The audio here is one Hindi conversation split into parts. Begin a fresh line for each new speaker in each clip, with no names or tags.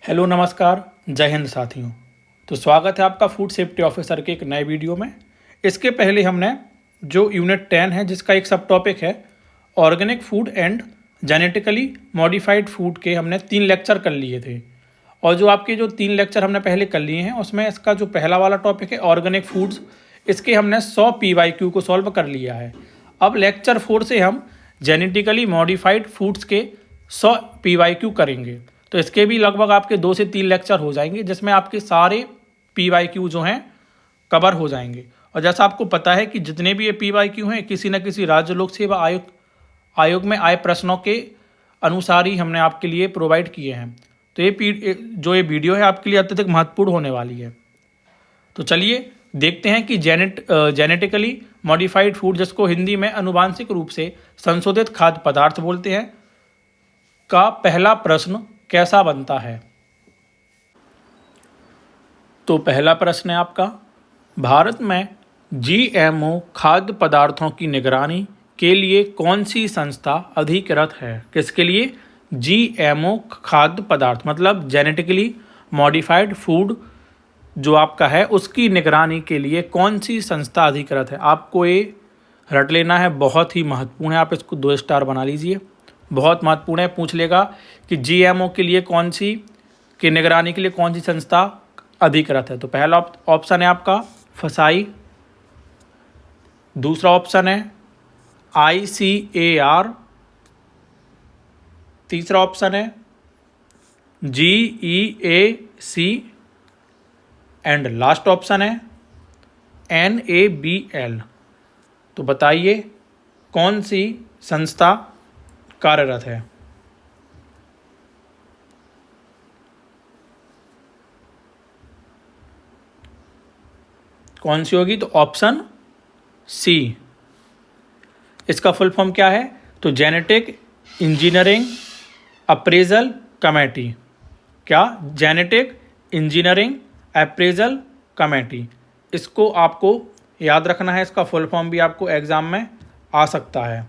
हेलो नमस्कार, जय हिंद साथियों। तो स्वागत है आपका फूड सेफ्टी ऑफिसर के एक नए वीडियो में। इसके पहले हमने जो यूनिट 10 है जिसका एक सब टॉपिक है organic food and genetically modified food के हमने 3 लेक्चर कर लिए थे। और जो आपके जो 3 लेक्चर हमने पहले कर लिए हैं उसमें इसका जो पहला वाला टॉपिक है ऑर्गेनिक फूड्स, इसके हमने 100 PYQ को सॉल्व कर लिया है। अब लेक्चर 4 से हम जेनेटिकली मॉडिफाइड फूड्स के 100 PYQ करेंगे। तो इसके भी लगभग आपके 2 से 3 लेक्चर हो जाएंगे जिसमें आपके सारे PYQ जो हैं कवर हो जाएंगे। और जैसा आपको पता है कि जितने भी ये PYQ हैं किसी न किसी राज्य लोक सेवा आयोग में आए प्रश्नों के अनुसार ही हमने आपके लिए प्रोवाइड किए हैं। तो ये वीडियो है आपके लिए अत्यधिक महत्वपूर्ण होने वाली है। तो चलिए देखते हैं कि जेनेटिकली मॉडिफाइड फूड, जिसको हिंदी में आनुवांशिक रूप से संशोधित खाद्य पदार्थ बोलते हैं, का पहला प्रश्न कैसा बनता है। तो पहला प्रश्न है आपका, भारत में GMO खाद्य पदार्थों की निगरानी के लिए कौन सी संस्था अधिकृत है। किसके लिए? GMO खाद्य पदार्थ मतलब जेनेटिकली मॉडिफाइड फूड जो आपका है उसकी निगरानी के लिए कौन सी संस्था अधिकृत है। आपको ये रट लेना है, बहुत ही महत्वपूर्ण है। आप इसको 2 स्टार बना लीजिए, बहुत महत्वपूर्ण है। पूछ लेगा कि GMO के लिए कौन सी की निगरानी के लिए कौन सी संस्था अधिकृत है। तो पहला ऑप्शन है आपका फसाई, दूसरा ऑप्शन है ICAR, तीसरा ऑप्शन है GEAC एंड लास्ट ऑप्शन है NABL। तो बताइए कौन सी संस्था कार्यरत है। कौन सी होगी? तो ऑप्शन सी। इसका फुल फॉर्म क्या है? तो जेनेटिक इंजीनियरिंग अप्रेजल कमेटी। क्या? Genetic engineering appraisal committee. इसको आपको याद रखना है, इसका फुल फॉर्म भी आपको एग्जाम में आ सकता है।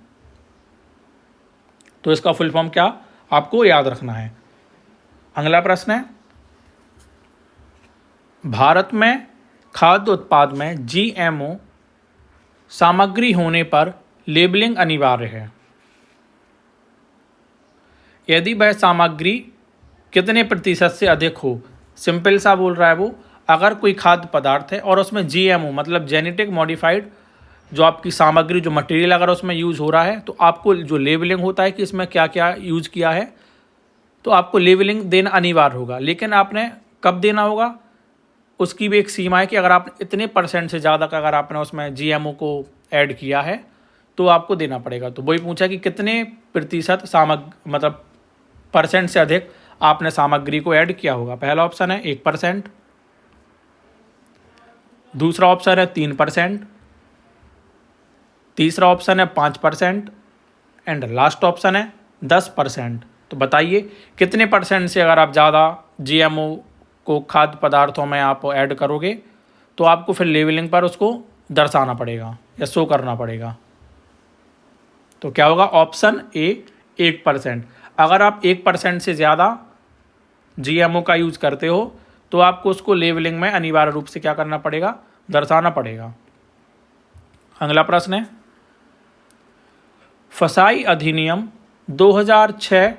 तो इसका फुल फॉर्म क्या आपको याद रखना है। अगला प्रश्न है, भारत में खाद्य उत्पाद में GMO सामग्री होने पर लेबलिंग अनिवार्य है। यदि वह सामग्री कितने प्रतिशत से अधिक हो। सिंपल सा बोल रहा है वो, अगर कोई खाद्य पदार्थ है और उसमें GMO मतलब जेनेटिक मॉडिफाइड जो आपकी सामग्री जो मटेरियल अगर उसमें यूज़ हो रहा है तो आपको जो लेबलिंग होता है कि इसमें क्या क्या यूज़ किया है, तो आपको लेबलिंग देना अनिवार्य होगा। लेकिन आपने कब देना होगा उसकी भी एक सीमा है कि अगर आप इतने % से ज़्यादा का अगर आपने उसमें GMO को ऐड किया है तो आपको देना पड़ेगा। तो वही पूछा कि कितने प्रतिशत मतलब % से अधिक आपने सामग्री को ऐड किया होगा। पहला ऑप्शन है 1%, दूसरा ऑप्शन है 3%, तीसरा ऑप्शन है 5% एंड लास्ट ऑप्शन है 10%। तो बताइए कितने % से अगर आप ज़्यादा GMO को खाद्य पदार्थों में आप ऐड करोगे तो आपको फिर लेबलिंग पर उसको दर्शाना पड़ेगा या शो करना पड़ेगा। तो क्या होगा? Option A 1%। अगर आप 1% से ज़्यादा GMO का यूज़ करते हो तो आपको उसको लेबलिंग में अनिवार्य रूप से क्या करना पड़ेगा? दर्शाना पड़ेगा। अगला प्रश्न है, फसाई अधिनियम 2006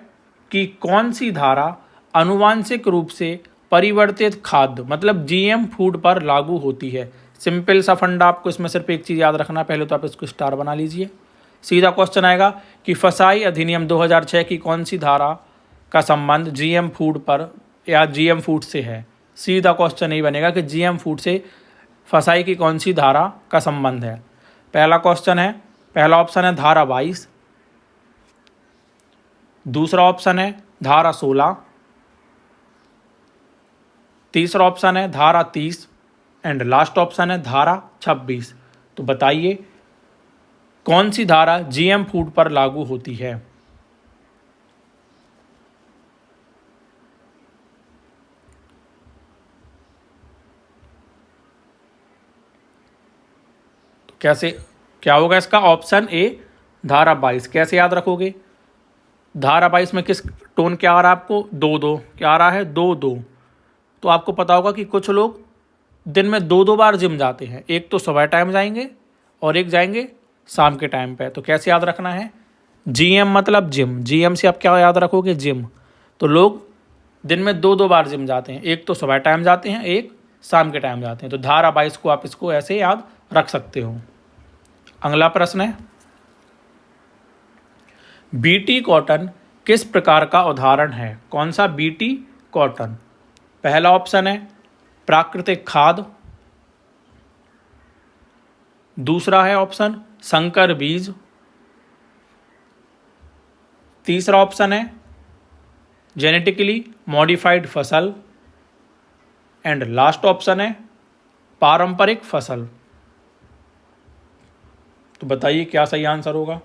की कौन सी धारा आनुवांशिक रूप से परिवर्तित खाद्य मतलब GM फूड पर लागू होती है। सिंपल सा फंडा, आपको इसमें सिर्फ एक चीज़ याद रखना, पहले तो आप इसको स्टार बना लीजिए। सीधा क्वेश्चन आएगा कि फसाई अधिनियम 2006 की कौन सी धारा का संबंध GM फूड पर या GM फूड से है। सीधा क्वेश्चन यही बनेगा कि GM फूड से फसाई की कौन सी धारा का संबंध है। पहला ऑप्शन है धारा 22, दूसरा ऑप्शन है धारा 16, तीसरा ऑप्शन है धारा 30 एंड लास्ट ऑप्शन है धारा 26। तो बताइए कौन सी धारा GM फूड पर लागू होती है। कैसे क्या होगा इसका? ऑप्शन ए धारा 22। कैसे याद रखोगे? धारा 22 में किस टोन क्या आ रहा है आपको, 2-2 क्या आ रहा है, 2-2। तो आपको पता होगा कि कुछ लोग दिन में 2-2 बार जिम जाते हैं, एक तो सुबह टाइम जाएंगे और एक जाएंगे शाम के टाइम पे। तो कैसे याद रखना है, जीएम मतलब जिम, जीएम से आप क्या याद रखोगे, जिम। तो लोग दिन में 2-2 बार जिम जाते हैं, एक तो सुबह टाइम जाते हैं, एक शाम के टाइम जाते हैं। तो धारा 22 को आप इसको ऐसे याद रख सकते हो। अगला प्रश्न है, बीटी कॉटन किस प्रकार का उदाहरण है। कौन सा, बीटी कॉटन। पहला ऑप्शन है प्राकृतिक खाद, दूसरा है ऑप्शन संकर बीज, तीसरा ऑप्शन है जेनेटिकली मॉडिफाइड फसल, एंड लास्ट ऑप्शन है पारंपरिक फसल। तो बताइए क्या सही आंसर होगा।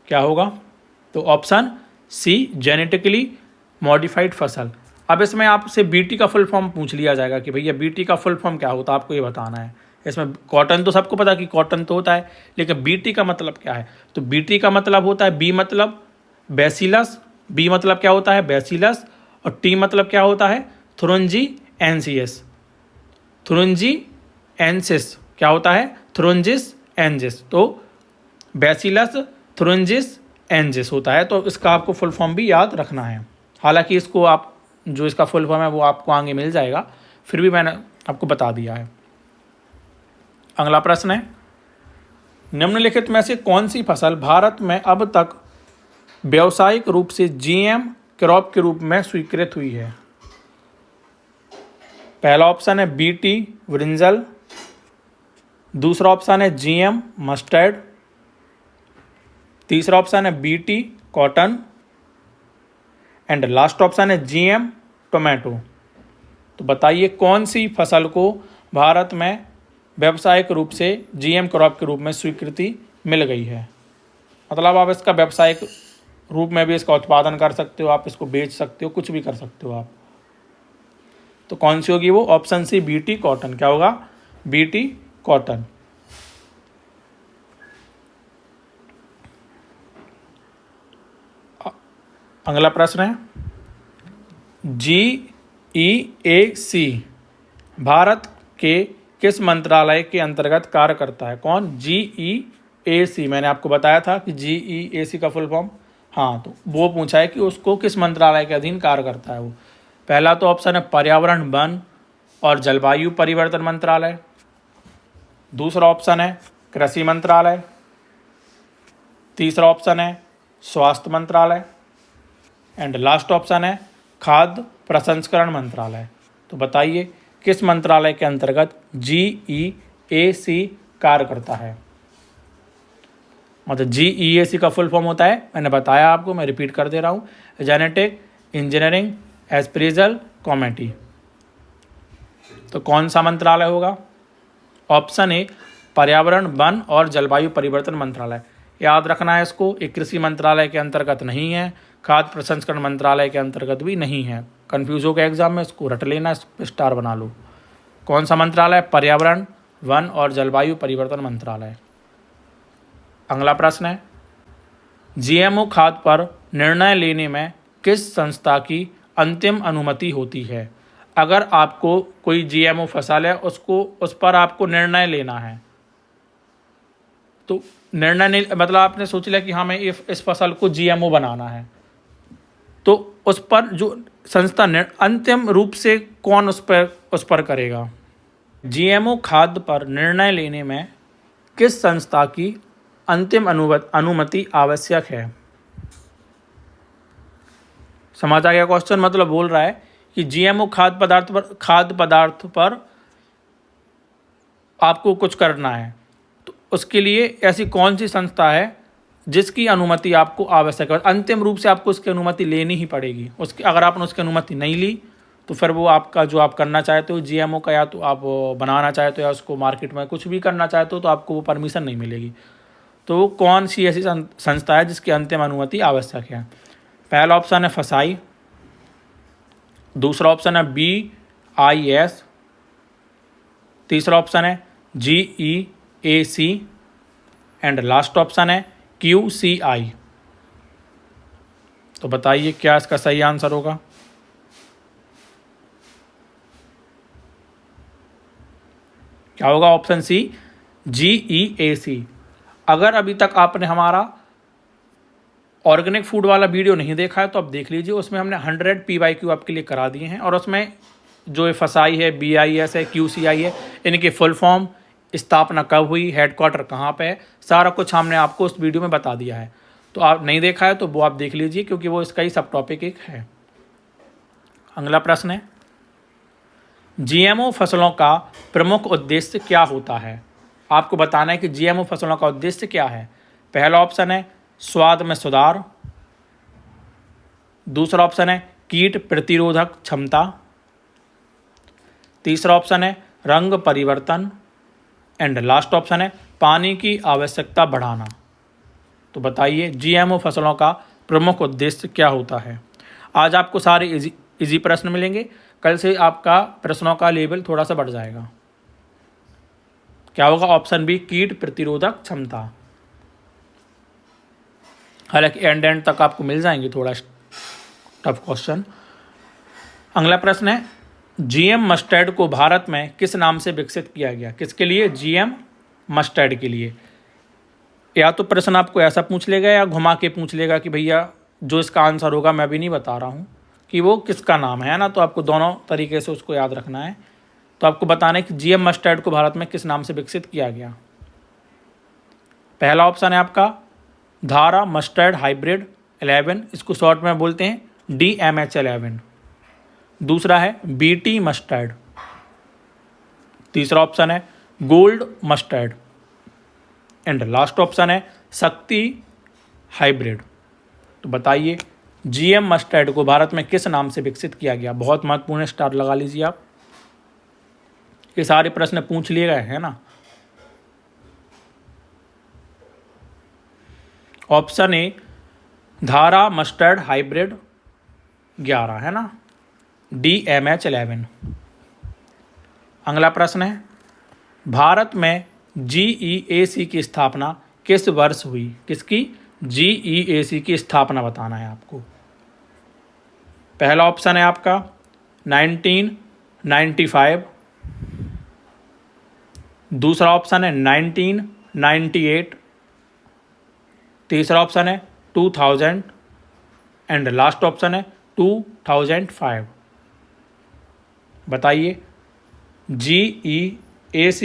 क्या होगा, तो ऑप्शन सी जेनेटिकली मॉडिफाइड फसल। अब इसमें आपसे बीटी का फुल फॉर्म पूछ लिया जाएगा कि भैया बीटी का फुल फॉर्म क्या होता है, आपको ये बताना है। इसमें कॉटन तो सबको पता कि कॉटन तो होता है, लेकिन बीटी का मतलब क्या है। तो बीटी का मतलब होता है, बी मतलब बैसिलस, बी मतलब क्या होता है, बैसिलस, और टी मतलब क्या होता है, थुरुंजी एनसीएस, थुरुंजी एनसिस क्या होता है, थुरुंजिस एनजिस। तो बैसिलस थुरुंजिस एनजिस होता है। तो इसका आपको फुल फॉर्म भी याद रखना है। हालांकि इसको आप जो इसका फुल फॉर्म है वो आपको आगे मिल जाएगा, फिर भी मैंने आपको बता दिया है। अगला प्रश्न है, निम्नलिखित में से कौन सी फसल भारत में अब तक व्यावसायिक रूप से जीएम क्रॉप के रूप में स्वीकृत हुई है। पहला ऑप्शन है बीटी ब्रिंजल, दूसरा ऑप्शन है जीएम मस्टर्ड, तीसरा ऑप्शन है BT cotton, and last option है जीएम टोमेटो। तो बताइए कौन सी फसल को भारत में व्यावसायिक रूप से जीएम क्रॉप के रूप में स्वीकृति मिल गई है। मतलब आप इसका व्यावसायिक रूप में भी इसका उत्पादन कर सकते हो, आप इसको बेच सकते हो, कुछ भी कर सकते हो आप। तो कौन सी होगी वो, ऑप्शन सी बीटी कॉटन। क्या होगा, बीटी कॉटन। अगला प्रश्न है, GEAC भारत के किस मंत्रालय के अंतर्गत कार्य करता है। कौन, GEAC। मैंने आपको बताया था कि GEAC का फुल फॉर्म, हाँ, तो वो पूछा है कि उसको किस मंत्रालय के अधीन कार्य करता है वो। पहला तो ऑप्शन है पर्यावरण वन और जलवायु परिवर्तन मंत्रालय, दूसरा ऑप्शन है कृषि मंत्रालय, तीसरा ऑप्शन है स्वास्थ्य मंत्रालय, एंड लास्ट ऑप्शन है खाद्य प्रसंस्करण मंत्रालय। तो बताइए किस मंत्रालय के अंतर्गत GEAC कार्य करता है। मतलब GEAC का फुल फॉर्म होता है, मैंने बताया आपको, मैं रिपीट कर दे रहा हूँ, जेनेटिक इंजीनियरिंग एस्प्रेजल कमेटी। तो कौन सा मंत्रालय होगा, ऑप्शन ए पर्यावरण वन और जलवायु परिवर्तन मंत्रालय। याद रखना है इसको, एक कृषि मंत्रालय के अंतर्गत नहीं है, खाद्य प्रसंस्करण मंत्रालय के अंतर्गत भी नहीं है। कंफ्यूज हो गया एग्जाम में, इसको रट लेना, स्टार बना लो। कौन सा मंत्रालय, पर्यावरण वन और जलवायु परिवर्तन मंत्रालय। अगला प्रश्न है, जीएमओ खाद पर निर्णय लेने में किस संस्था की अंतिम अनुमति होती है। अगर आपको कोई जीएमओ फसल है, उसको उस पर आपको निर्णय लेना है, तो निर्णय नहीं मतलब आपने सोच लिया कि हाँ मैं इस फसल को जीएमओ बनाना है, तो उस पर जो संस्था अंतिम रूप से कौन उस पर करेगा। जीएमओ खाद्य पर निर्णय लेने में किस संस्था की अंतिम अनुमति आवश्यक है। समझ आ गया क्वेश्चन, मतलब बोल रहा है कि जीएमओ खाद्य पदार्थ पर आपको कुछ करना है, तो उसके लिए ऐसी कौन सी संस्था है जिसकी अनुमति आपको आवश्यक है। अंतिम रूप से आपको उसकी अनुमति लेनी ही पड़ेगी। उसकी अगर आपने उसकी अनुमति नहीं ली तो फिर वो आपका जो आप करना चाहते हो जीएमओ का, या तो आप बनाना चाहते हो या उसको मार्केट में कुछ भी करना चाहते हो, तो आपको वो परमिशन नहीं मिलेगी। तो वो कौन सी ऐसी संस्था है जिसकी अंतिम अनुमति आवश्यक है। पहला ऑप्शन है फसाई, दूसरा ऑप्शन है BIS, तीसरा ऑप्शन है GEAC एंड लास्ट ऑप्शन है QCI। तो बताइए क्या इसका सही आंसर होगा। क्या होगा? Option C GEAC। अगर अभी तक आपने हमारा ऑर्गेनिक फूड वाला वीडियो नहीं देखा है तो आप देख लीजिए, उसमें हमने 100 PYQ आपके लिए करा दिए हैं और उसमें जो FSI है, BIS है, QCI है, इनकी फुल फॉर्म, स्थापना कब हुई, हेडक्वार्टर कहाँ पे है, सारा कुछ हमने आपको उस वीडियो में बता दिया है। तो आप नहीं देखा है तो वो आप देख लीजिए, क्योंकि वो इसका ही सब टॉपिक एक है। अगला प्रश्न है, GMO फसलों का प्रमुख उद्देश्य क्या होता है? आपको बताना है कि GMO फसलों का उद्देश्य क्या है। पहला ऑप्शन है स्वाद में सुधार, दूसरा ऑप्शन है कीट प्रतिरोधक क्षमता, तीसरा ऑप्शन है रंग परिवर्तन एंड लास्ट ऑप्शन है पानी की आवश्यकता बढ़ाना। तो बताइए GMO फसलों का प्रमुख उद्देश्य क्या होता है। आज आपको सारे इजी प्रश्न मिलेंगे, कल से आपका प्रश्नों का लेवल थोड़ा सा बढ़ जाएगा। क्या होगा? ऑप्शन बी कीट प्रतिरोधक क्षमता। हालांकि एंड तक आपको मिल जाएंगे थोड़ा टफ क्वेश्चन। अगला प्रश्न है, GM मस्टर्ड को भारत में किस नाम से विकसित किया गया? किसके लिए? GM मस्टर्ड के लिए। या तो प्रश्न आपको ऐसा पूछ लेगा या घुमा के पूछ लेगा कि भैया जो इसका आंसर होगा मैं भी नहीं बता रहा हूँ कि वो किसका नाम है ना। तो आपको दोनों तरीके से उसको याद रखना है। तो आपको बताना है कि GM मस्टर्ड को भारत में किस नाम से विकसित किया गया। पहला ऑप्शन है आपका धारा मस्टर्ड हाइब्रिड 11, इसको शॉर्ट में बोलते हैं DMH11। दूसरा है BT मस्टर्ड। तीसरा ऑप्शन है gold mustard and last option है शक्ति हाइब्रिड। तो बताइए GM मस्टर्ड को भारत में किस नाम से विकसित किया गया? बहुत महत्वपूर्ण, स्टार लगा लीजिए आप। ये सारे प्रश्न पूछ लिए गए हैं ना। ऑप्शन ए धारा मस्टर्ड हाइब्रिड 11 है ना, DMH11। अगला प्रश्न है, भारत में GEAC की स्थापना किस वर्ष हुई? किसकी? GEAC की स्थापना बताना है आपको। पहला ऑप्शन है आपका 1995, दूसरा ऑप्शन है 1998, तीसरा ऑप्शन है 2000 एंड लास्ट ऑप्शन है 2005। बताइए GEAC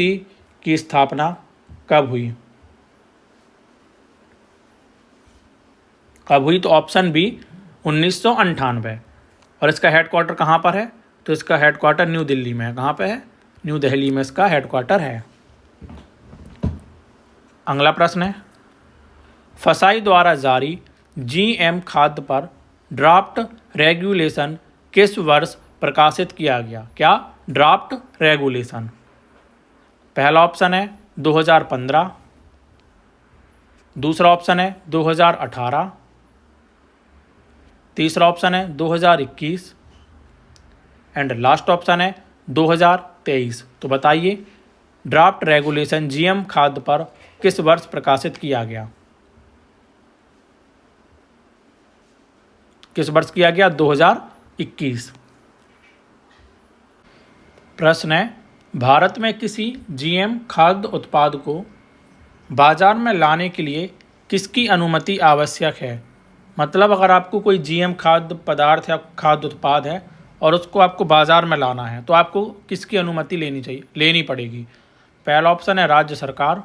की स्थापना कब हुई? कब हुई? तो ऑप्शन बी 1998। और इसका हेडक्वार्टर कहाँ पर है? तो इसका हेडक्वार्टर न्यू दिल्ली में है। कहाँ पे है? न्यू दिल्ली में इसका हेडक्वार्टर है। अगला प्रश्न है, FSI द्वारा जारी GM खाद्य पर ड्राफ्ट रेगुलेशन किस वर्ष प्रकाशित किया गया? क्या? Draft regulation. पहला ऑप्शन है 2015, दूसरा ऑप्शन है 2018, तीसरा ऑप्शन है 2021 एंड लास्ट ऑप्शन है 2023। तो बताइए ड्राफ्ट रेगुलेशन GM खाद्य पर किस वर्ष प्रकाशित किया गया? किस वर्ष किया गया? 2021। प्रश्न है, भारत में किसी GM खाद्य उत्पाद को बाजार में लाने के लिए किसकी अनुमति आवश्यक है? मतलब अगर आपको कोई GM खाद्य पदार्थ या खाद्य उत्पाद है और उसको आपको बाजार में लाना है तो आपको किसकी अनुमति लेनी पड़ेगी। पहला ऑप्शन है राज्य सरकार,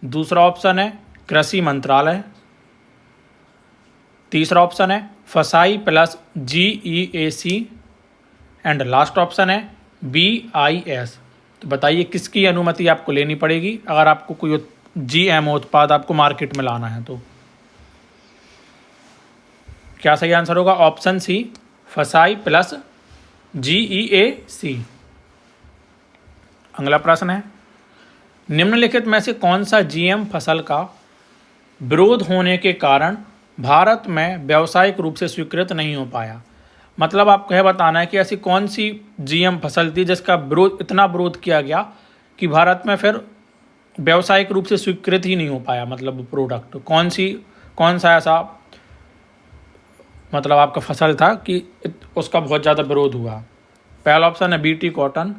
दूसरा ऑप्शन है कृषि मंत्रालय, तीसरा ऑप्शन है FSI plus GEAC and last option है BIS। तो बताइए किसकी अनुमति आपको लेनी पड़ेगी अगर आपको कोई GMO उत्पाद आपको मार्केट में लाना है तो। क्या सही आंसर होगा? Option C FSI plus GEAC। अगला प्रश्न है, निम्नलिखित में से कौन सा GM फसल का विरोध होने के कारण भारत में व्यावसायिक रूप से स्वीकृत नहीं हो पाया? मतलब आपको यह बताना है कि ऐसी कौन सी जीएम फसल थी जिसका विरोध, इतना विरोध किया गया कि भारत में फिर व्यावसायिक रूप से स्वीकृत ही नहीं हो पाया। मतलब प्रोडक्ट कौन सा ऐसा मतलब आपका फसल था कि उसका बहुत ज़्यादा विरोध हुआ। पहला ऑप्शन है बीटी कॉटन,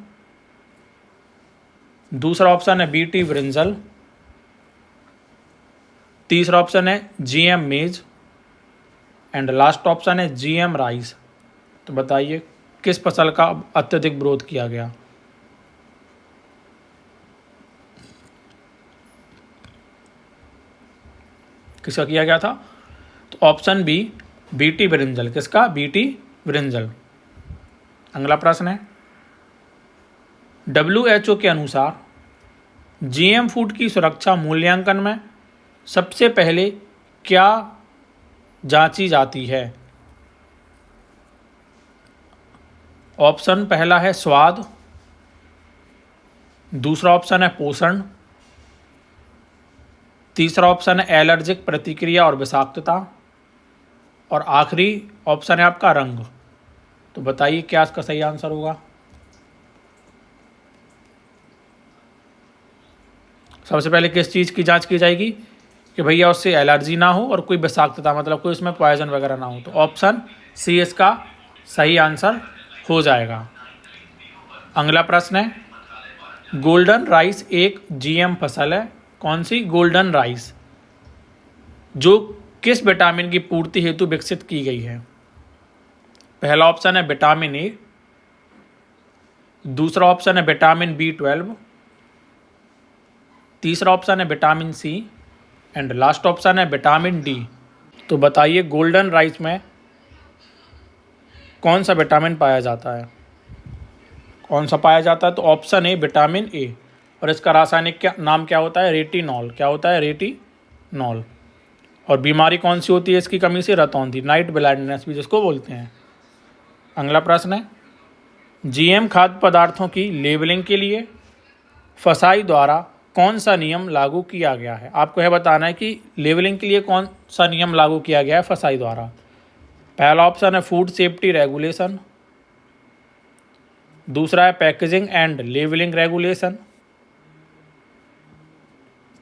दूसरा ऑप्शन है बीटी ब्रिंजल, तीसरा ऑप्शन है जीएम मेज एंड लास्ट ऑप्शन है जीएम राइस। तो बताइए किस फसल का अत्यधिक विरोध किया गया। किसका किया गया था? तो ऑप्शन बी बीटी ब्रिंजल। किसका? BT brinjal. अगला प्रश्न है, WHO के अनुसार जीएम फूड की सुरक्षा मूल्यांकन में सबसे पहले क्या जांची जाती है? ऑप्शन पहला है स्वाद, दूसरा ऑप्शन है पोषण, तीसरा ऑप्शन है एलर्जिक प्रतिक्रिया और विषाक्तता, और आखिरी ऑप्शन है आपका रंग। तो बताइए क्या इसका सही आंसर होगा। सबसे पहले किस चीज़ की जांच की जाएगी? कि भैया उससे एलर्जी ना हो और कोई विषाक्तता, मतलब कोई उसमें पॉइजन वगैरह ना हो। तो ऑप्शन सी इसका सही आंसर हो जाएगा। अगला प्रश्न है, गोल्डन राइस एक जीएम फसल है। कौन सी? गोल्डन राइस, जो किस विटामिन की पूर्ति हेतु विकसित की गई है? पहला ऑप्शन है विटामिन ए, दूसरा ऑप्शन है विटामिन B12, तीसरा ऑप्शन है vitamin C and last option है विटामिन डी। तो बताइए गोल्डन राइस में कौन सा विटामिन पाया जाता है? कौन सा पाया जाता है? तो ऑप्शन ए विटामिन ए, और इसका रासायनिक नाम क्या होता है? रेटिनॉल। क्या होता है? रेटिनॉल। और बीमारी कौन सी होती है इसकी कमी से? रतौंधी, नाइट ब्लाइंडनेस भी जिसको बोलते हैं। अगला प्रश्न है, जीएम खाद्य पदार्थों की लेबलिंग के लिए फसाई द्वारा कौन सा नियम लागू किया गया है? आपको यह बताना है कि लेबलिंग के लिए कौन सा नियम लागू किया गया है फसाई द्वारा। पहला ऑप्शन है फूड सेफ्टी रेगुलेशन, दूसरा है पैकेजिंग एंड लेबलिंग रेगुलेशन,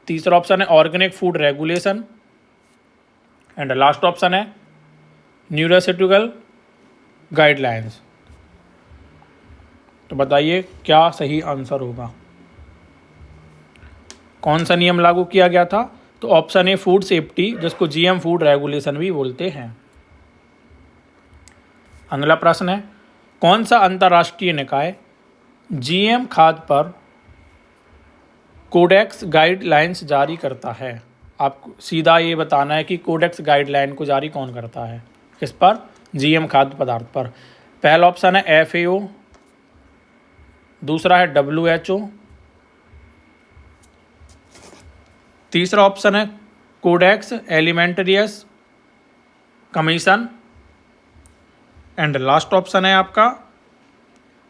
तीसरा ऑप्शन है organic food regulation and last option है न्यूट्रिशनल गाइडलाइंस। तो बताइए क्या सही आंसर होगा। कौन सा नियम लागू किया गया था? तो ऑप्शन ए फूड सेफ्टी, जिसको जीएम फूड रेगुलेशन भी बोलते हैं। अगला प्रश्न है, कौन सा अंतर्राष्ट्रीय निकाय जीएम खाद्य पर कोडेक्स गाइडलाइंस जारी करता है? आपको सीधा ये बताना है कि कोडेक्स गाइडलाइन को जारी कौन करता है, किस पर? जीएम खाद्य पदार्थ पर। पहला ऑप्शन है FAO, दूसरा है WHO, तीसरा ऑप्शन है codex alimentarius commission and last option है आपका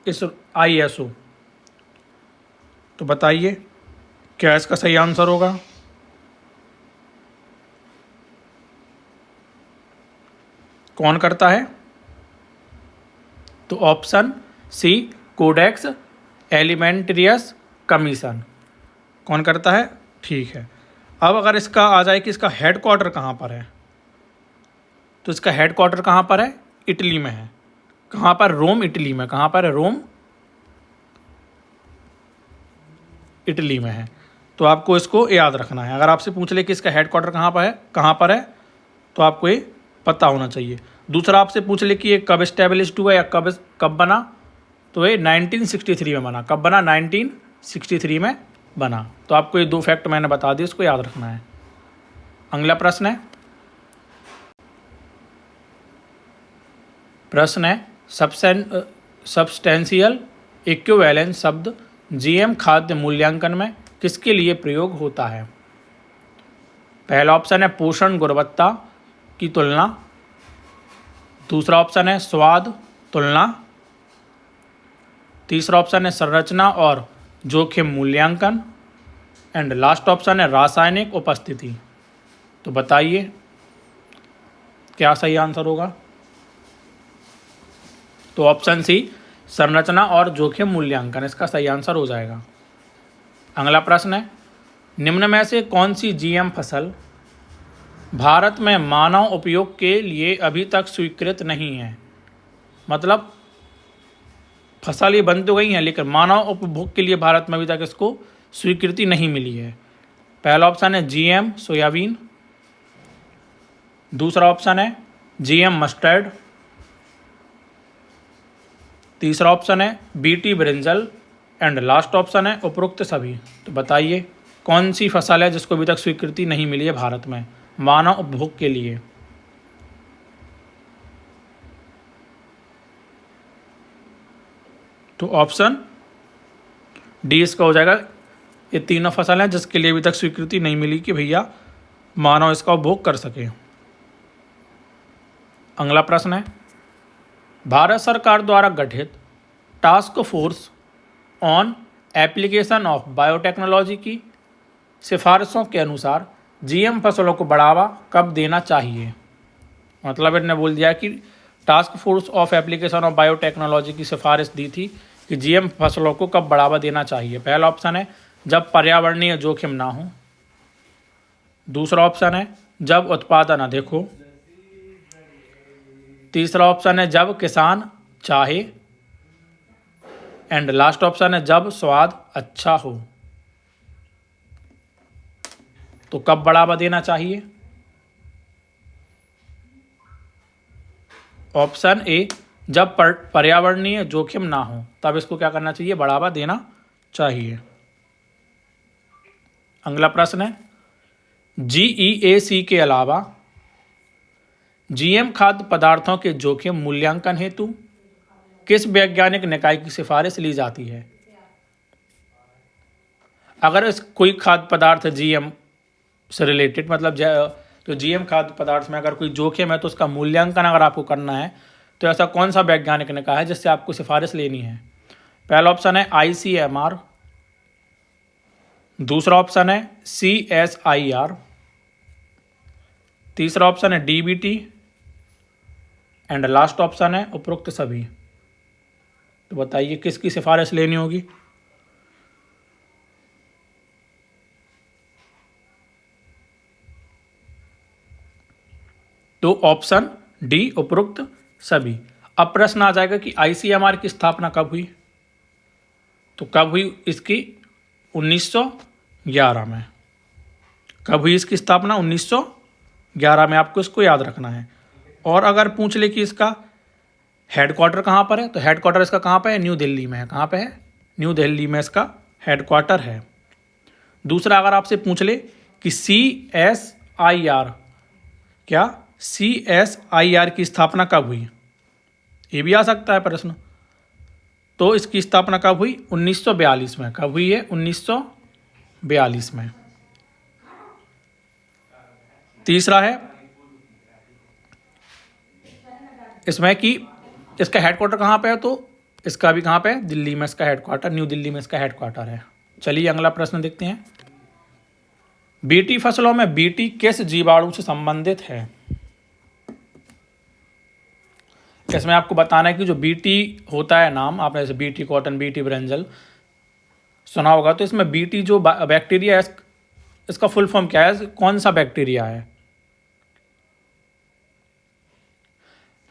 इस ISO। तो बताइए क्या इसका सही आंसर होगा। कौन करता है? तो option C codex alimentarius commission. कौन करता है? ठीक है। अब अगर इसका आ जाए कि इसका हेडक्वार्टर कहाँ पर है, तो इसका हेडक्वार्टर कहाँ पर है? इटली में है। कहाँ पर? रोम, इटली में। कहाँ पर है? रोम, इटली में है। तो आपको इसको याद रखना है। अगर आपसे पूछ ले कि इसका हेडक्वार्टर कहाँ पर है, तो आपको ये पता होना चाहिए। दूसरा आपसे पूछ ले कि ये कब इस्टेब्लिश्ड हुआ या कब बना, तो ये 1963 में बना। कब बना? 1963 में बना। तो आपको ये 2 फैक्ट मैंने बता दिए, इसको याद रखना है। अगला प्रश्न है सब्सटेंशियल इक्विवेलेंस शब्द जीएम खाद्य मूल्यांकन में किसके लिए प्रयोग होता है? पहला ऑप्शन है पोषण गुणवत्ता की तुलना, दूसरा ऑप्शन है स्वाद तुलना, तीसरा ऑप्शन है संरचना और जोखिम मूल्यांकन एंड लास्ट ऑप्शन है रासायनिक उपस्थिति। तो बताइए क्या सही आंसर होगा। तो ऑप्शन सी संरचना और जोखिम मूल्यांकन इसका सही आंसर हो जाएगा। अगला प्रश्न है, निम्न में से कौन सी जीएम फसल भारत में मानव उपयोग के लिए अभी तक स्वीकृत नहीं है? मतलब फसल ये बन तो गई है लेकिन मानव उपभोग के लिए भारत में अभी तक इसको स्वीकृति नहीं मिली है। पहला ऑप्शन है जीएम सोयाबीन, दूसरा ऑप्शन है जीएम मस्टर्ड, तीसरा ऑप्शन है BT brinjal and last option है उपरोक्त सभी। तो बताइए कौन सी फसल है जिसको अभी तक स्वीकृति नहीं मिली है भारत में मानव उपभोग के लिए? तो ऑप्शन डी इसका हो जाएगा। ये तीनों फसल हैं जिसके लिए अभी तक स्वीकृति नहीं मिली कि भैया मानव इसका उपभोग कर सके। अगला प्रश्न है, भारत सरकार द्वारा गठित task force on application of biotechnology की सिफारिशों के अनुसार जीएम फसलों को बढ़ावा कब देना चाहिए? मतलब इन्होंने बोल दिया कि task force of application of biotechnology की सिफारिश दी थी कि जीएम फसलों को कब बढ़ावा देना चाहिए। पहला ऑप्शन है जब पर्यावरणीय जोखिम ना हो, दूसरा ऑप्शन है जब उत्पादन अधिक हो, तीसरा ऑप्शन है जब किसान चाहे एंड लास्ट ऑप्शन है जब स्वाद अच्छा हो। तो कब बढ़ावा देना चाहिए? ऑप्शन ए जब पर्यावरणीय जोखिम ना हो तब इसको क्या करना चाहिए? बढ़ावा देना चाहिए। अगला प्रश्न है, जीईएसी के अलावा जीएम खाद्य पदार्थों के जोखिम मूल्यांकन हेतु किस वैज्ञानिक निकाय की सिफारिश ली जाती है? अगर इस कोई खाद्य पदार्थ जीएम से रिलेटेड मतलब तो जीएम खाद्य पदार्थ में अगर कोई जोखिम है तो उसका मूल्यांकन अगर आपको करना है तो ऐसा कौन सा वैज्ञानिक निकाय है जिससे आपको सिफारिश लेनी है? पहला ऑप्शन है आईसीएमआर, दूसरा ऑप्शन है सीएसआईआर, तीसरा ऑप्शन है डीबीटी एंड लास्ट ऑप्शन है उपरोक्त सभी। तो बताइए किसकी सिफारिश लेनी होगी? तो ऑप्शन डी उपरोक्त सभी। अब प्रश्न आ जाएगा कि आईसीएमआर की स्थापना कब हुई? तो कब हुई इसकी? 1911 में। कब हुई इसकी स्थापना? 1911 में। आपको इसको याद रखना है। और अगर पूछ ले कि इसका हेडक्वार्टर कहाँ पर है तो हेडक्वार्टर इसका कहाँ पे है? न्यू दिल्ली में है। कहाँ पे है? न्यू दिल्ली में इसका हेडक्वार्टर है। दूसरा अगर आपसे पूछ ले कि सीएसआईआर क्या सीएसआईआर की स्थापना कब हुई, ये भी आ सकता है प्रश्न। तो इसकी स्थापना कब हुई? 1942 में। कब हुई है? 1942 में। तीसरा है इसमें कि इसका हेडक्वार्टर कहाँ पे है तो इसका भी कहाँ पे है? दिल्ली में इसका हेडक्वार्टर, न्यू दिल्ली में इसका हेडक्वार्टर है। चलिए अगला प्रश्न देखते हैं। बीटी फसलों में बीटी किस जीवाणु से संबंधित है? इसमें आपको बताना है कि जो बीटी होता है नाम आपने जैसे बीटी कॉटन, बीटी ब्रिंजल सुना होगा, तो इसमें बीटी जो बैक्टीरिया है इसका फुल फॉर्म क्या है? कौन सा बैक्टीरिया है?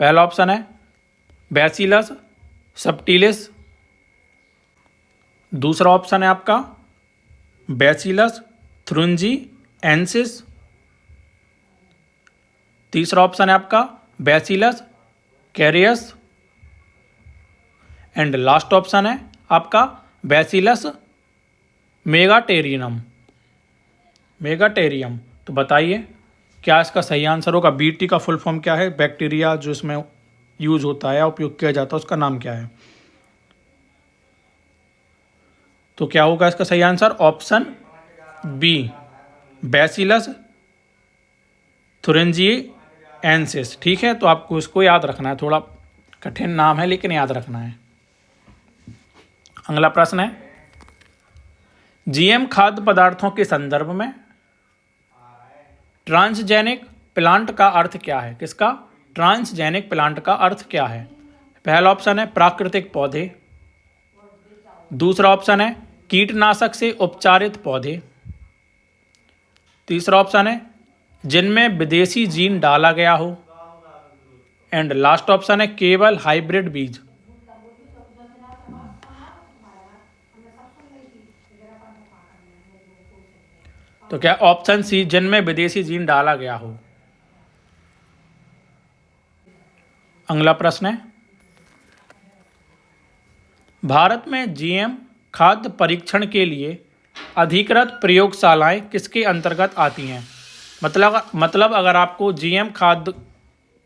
पहला ऑप्शन है बैसिलस सबटिलिस, दूसरा ऑप्शन है आपका बैसिलस थ्रुंजिएंसिस, तीसरा ऑप्शन है आपका बैसिलस कैरियस एंड लास्ट ऑप्शन है आपका बैसिलस मेगाटेरियम। तो बताइए क्या इसका सही आंसर होगा? बीटी का फुल फॉर्म क्या है? बैक्टीरिया जो इसमें यूज होता है, उपयोग किया जाता है, उसका नाम क्या है? तो क्या होगा इसका सही answer? Option B bacillus thuringiensis. ठीक है, तो आपको इसको याद रखना है। थोड़ा कठिन नाम है लेकिन याद रखना है। अगला प्रश्न है, जीएम खाद्य पदार्थों के संदर्भ में ट्रांसजेनिक प्लांट का अर्थ क्या है? किसका? ट्रांसजेनिक प्लांट का अर्थ क्या है? पहला ऑप्शन है प्राकृतिक पौधे, दूसरा ऑप्शन है कीटनाशक से उपचारित पौधे, तीसरा ऑप्शन है जिनमें विदेशी जीन डाला गया हो, एंड लास्ट ऑप्शन है केवल हाइब्रिड बीज। तो क्या ऑप्शन सी जिनमें विदेशी जीन डाला गया हो। अगला प्रश्न है, भारत में जीएम खाद्य परीक्षण के लिए अधिकृत प्रयोगशालाएं किसके अंतर्गत आती हैं। मतलब अगर आपको जीएम खाद्य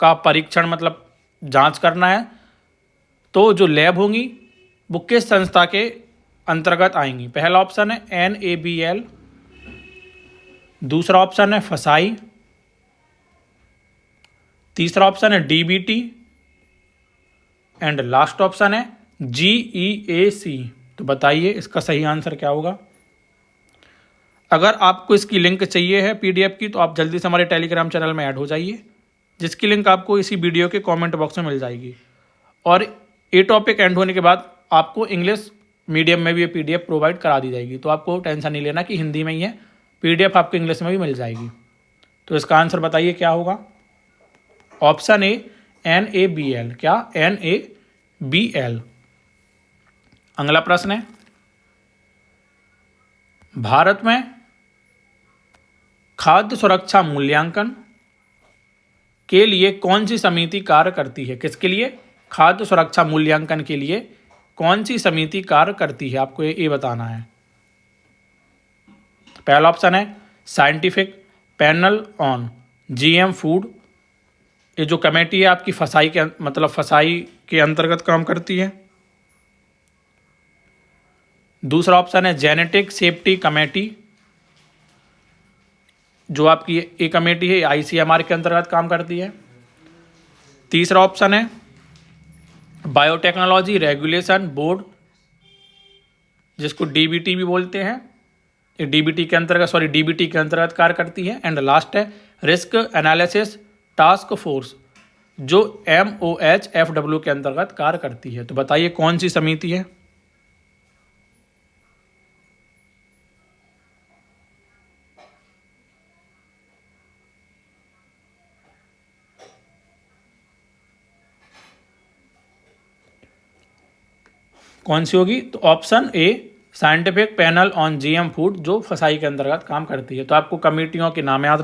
का परीक्षण मतलब जांच करना है तो जो लैब होंगी वो किस संस्था के अंतर्गत आएंगी। पहला ऑप्शन है NABL, दूसरा ऑप्शन है फसाई, तीसरा ऑप्शन है DBT एंड लास्ट ऑप्शन है GEAC। तो बताइए इसका सही आंसर क्या होगा। अगर आपको इसकी लिंक चाहिए है PDF की तो आप जल्दी से हमारे टेलीग्राम चैनल में ऐड हो जाइए, जिसकी लिंक आपको इसी वीडियो के कमेंट बॉक्स में मिल जाएगी। और ये टॉपिक एंड होने के बाद आपको इंग्लिश मीडियम में भी ये PDF प्रोवाइड करा दी जाएगी, तो आपको टेंशन नहीं लेना कि हिंदी में ही है, PDF आपको इंग्लिश में भी मिल जाएगी। तो इसका आंसर बताइए क्या होगा। ऑप्शन ए NABL, क्या NABL। अगला प्रश्न है, भारत में खाद्य सुरक्षा मूल्यांकन के लिए कौन सी समिति कार्य करती है। किसके लिए, खाद्य सुरक्षा मूल्यांकन के लिए कौन सी समिति कार्य करती है, आपको ये बताना है। पहला ऑप्शन है scientific panel on GM food, ये जो कमेटी है आपकी फसाई के अंतर्गत काम करती है। दूसरा ऑप्शन है जेनेटिक सेफ्टी कमेटी, जो आपकी ये कमेटी है ICMR के अंतर्गत काम करती है। तीसरा ऑप्शन है बायोटेक्नोलॉजी रेगुलेशन बोर्ड, जिसको DBT भी बोलते हैं, ये DBT के अंतर्गत कार्य करती है। एंड लास्ट है रिस्क एनालिसिस टास्क फोर्स, जो MOHFW के अंतर्गत कार्य करती है। तो बताइए कौन सी समिति है। कौन सी होगी, तो option A scientific panel on GM food, जो फसाई के अंतर्गत काम करती है। तो आपको कमेटियों के नाम याद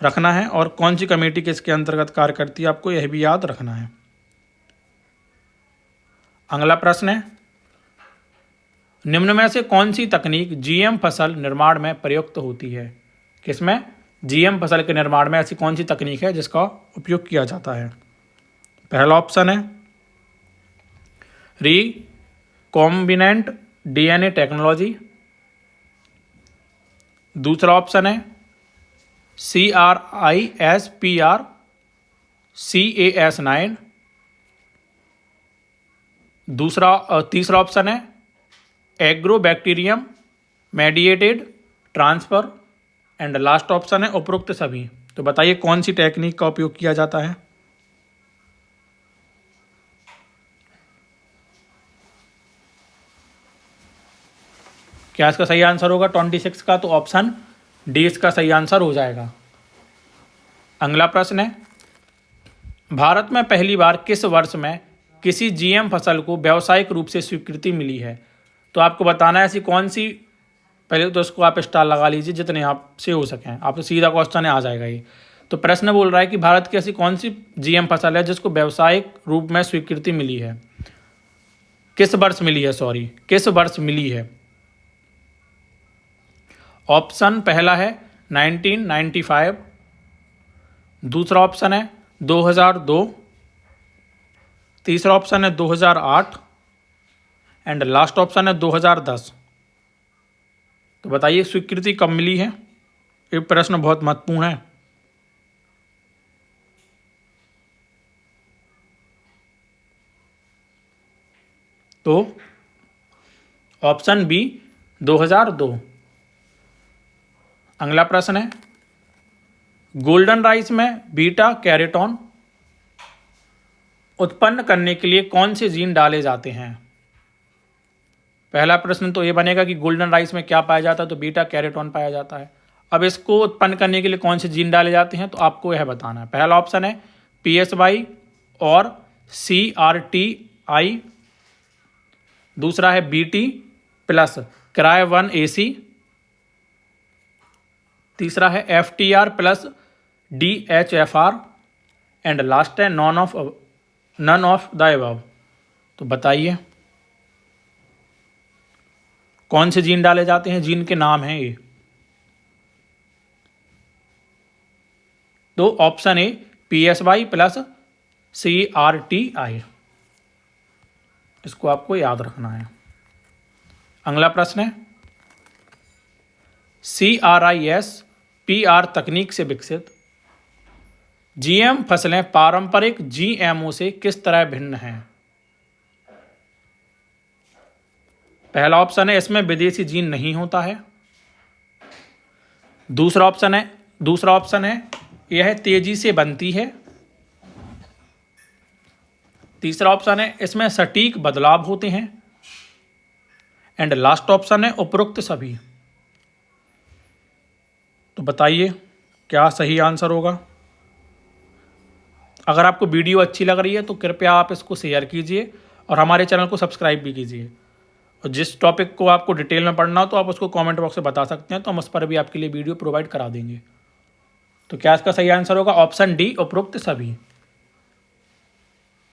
रखना है और कौन सी कमेटी किसके अंतर्गत कार्य करती है आपको यह भी याद रखना है। अगला प्रश्न है, निम्न में से कौन सी तकनीक GM फसल निर्माण में प्रयुक्त होती है। किसमें, GM फसल के निर्माण में ऐसी कौन सी तकनीक है जिसका उपयोग किया जाता है। पहला ऑप्शन है रिकॉम्बिनेंट DNA टेक्नोलॉजी, दूसरा ऑप्शन है CRISPR CAS9, तीसरा ऑप्शन है agrobacterium mediated transfer and last option है उपरोक्त सभी। तो बताइए कौन सी टेक्निक का उपयोग किया जाता है। क्या इसका सही आंसर होगा 26 का, तो ऑप्शन डी इसका सही आंसर हो जाएगा। अगला प्रश्न है, भारत में पहली बार किस वर्ष में किसी GM फसल को व्यावसायिक रूप से स्वीकृति मिली है। तो आपको बताना है ऐसी कौन सी, पहले तो इसको आप स्टार लगा लीजिए जितने आपसे हो सकें, आप तो सीधा क्वेश्चन आ जाएगा ये। तो प्रश्न बोल रहा है कि भारत की ऐसी कौन सी GM फसल है जिसको व्यावसायिक रूप में स्वीकृति मिली है, किस वर्ष मिली है। ऑप्शन पहला है 1995, दूसरा ऑप्शन है 2002, तीसरा ऑप्शन है 2008 एंड लास्ट ऑप्शन है 2010। तो बताइए स्वीकृति कब मिली है, ये प्रश्न बहुत महत्वपूर्ण है। तो ऑप्शन बी 2002। अगला प्रश्न है, गोल्डन राइस में बीटा कैरोटीन उत्पन्न करने के लिए कौन से जीन डाले जाते हैं? पहला प्रश्न तो ये बनेगा कि गोल्डन राइस में क्या पाया जाता है, तो बीटा कैरोटीन पाया जाता है। अब इसको उत्पन्न करने के लिए कौन से जीन डाले जाते हैं, तो आपको यह बताना है। पहला ऑप्शन है PSY और CRTI, दूसरा है BT प्लस CRY1AC, तीसरा है FTR plus DHFR and last है नन ऑफ द अबव। तो बताइए कौन से जीन डाले जाते हैं, जीन के नाम हैं ये। तो option A PSY plus CRTI, इसको आपको याद रखना है। अगला प्रश्न है CRISPR तकनीक से विकसित GM फसलें पारंपरिक GMO से किस तरह भिन्न हैं? पहला ऑप्शन है इसमें विदेशी जीन नहीं होता है। दूसरा ऑप्शन है यह तेजी से बनती है। तीसरा ऑप्शन है इसमें सटीक बदलाव होते हैं एंड लास्ट ऑप्शन है उपरोक्त सभी। तो बताइए क्या सही आंसर होगा। अगर आपको वीडियो अच्छी लग रही है तो कृपया आप इसको शेयर कीजिए और हमारे चैनल को सब्सक्राइब भी कीजिए। और जिस टॉपिक को आपको डिटेल में पढ़ना हो तो आप उसको कमेंट बॉक्स में बता सकते हैं, तो हम उस पर भी आपके लिए वीडियो प्रोवाइड करा देंगे। तो क्या इसका सही आंसर होगा? ऑप्शन डी, उपरोक्त सभी।